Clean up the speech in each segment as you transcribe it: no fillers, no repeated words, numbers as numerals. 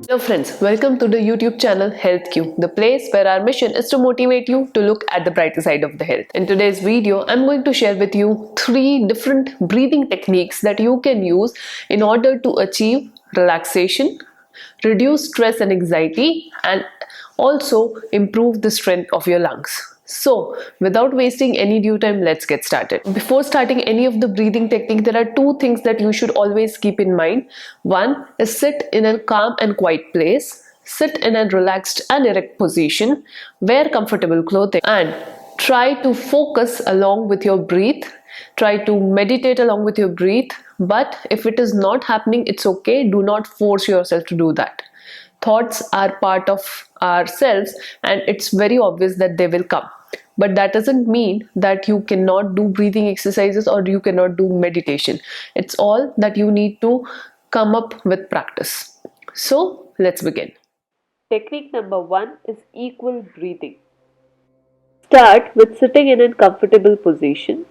Hello friends, welcome to the YouTube channel HealthQ, the place where our mission is to motivate you to look at the brighter side of the health. In today's video, I'm going to share with you 3 different breathing techniques that you can use in order to achieve relaxation, reduce stress and anxiety, and also improve the strength of your lungs. So, without wasting any due time, let's get started. Before starting any of the breathing technique, there are 2 things that you should always keep in mind. One is sit in a calm and quiet place. Sit in a relaxed and erect position. Wear comfortable clothing and try to focus along with your breath. Try to meditate along with your breath. But if it is not happening, it's okay. Do not force yourself to do that. Thoughts are part of ourselves and it's very obvious that they will come, but that doesn't mean that you cannot do breathing exercises or you cannot do meditation. It's all that you need to come up with practice. So let's begin. Technique number 1 is equal breathing. Start with sitting in a comfortable position.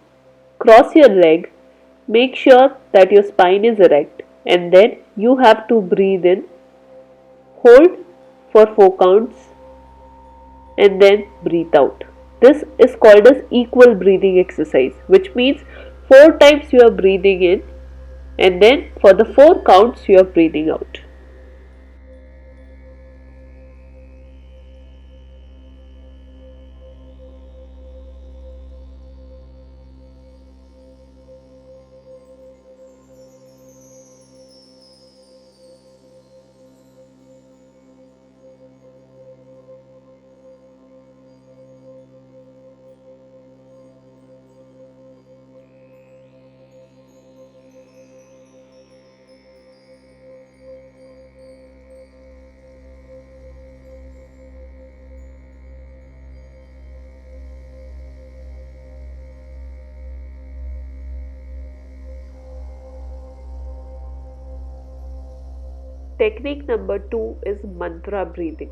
Cross your leg. Make sure that your spine is erect, and then you have to breathe in. Hold for 4 counts and then breathe out. This is called as equal breathing exercise, which means 4 times you are breathing in and then for the 4 counts you are breathing out. Technique number 2 is mantra breathing.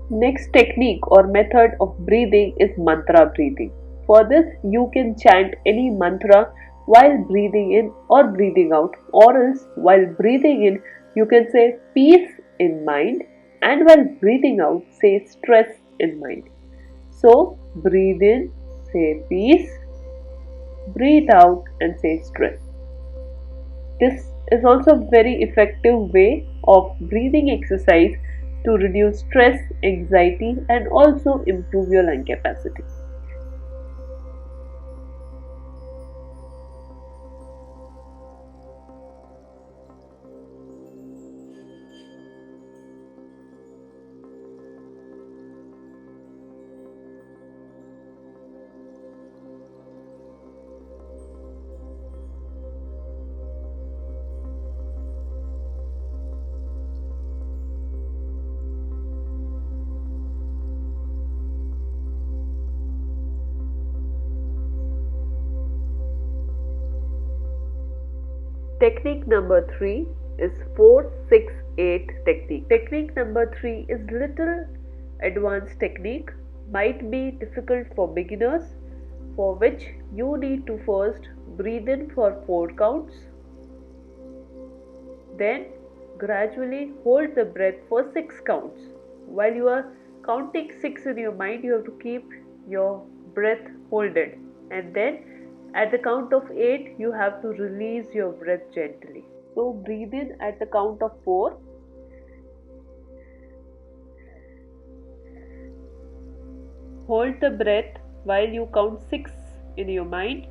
Next technique or method of breathing is mantra breathing. For this, you can chant any mantra while breathing in or breathing out, or else while breathing in, you can say peace in mind, and while breathing out, say stress in mind. So, breathe in, say peace, breathe out, and say stress. This is also a very effective way of breathing exercise to reduce stress, anxiety, and also improve your lung capacity. Technique number 3 is 4-6-8 technique. Technique number 3 is little advanced technique, might be difficult for beginners, for which you need to first breathe in for 4 counts, then gradually hold the breath for 6 counts. While you are counting 6 in your mind, you have to keep your breath holded, and then at the count of 8 you have to release your breath gently. So breathe in at the count of 4. Hold the breath while you count 6 in your mind.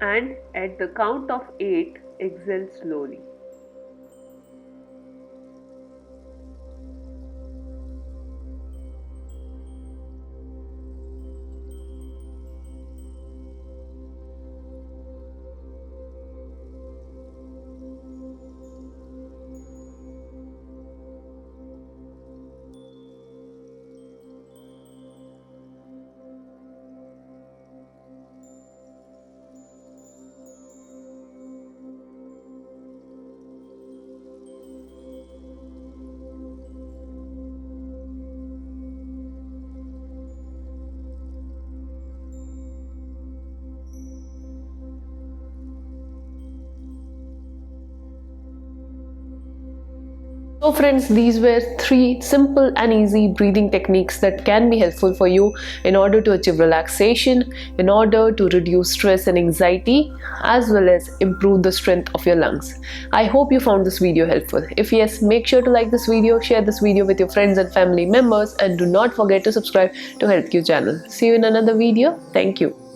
And at the count of 8, exhale slowly. So friends, these were 3 simple and easy breathing techniques that can be helpful for you in order to achieve relaxation, in order to reduce stress and anxiety, as well as improve the strength of your lungs. I hope you found this video helpful. If yes, make sure to like this video, share this video with your friends and family members, and do not forget to subscribe to HealthQ channel. See you in another video. Thank you.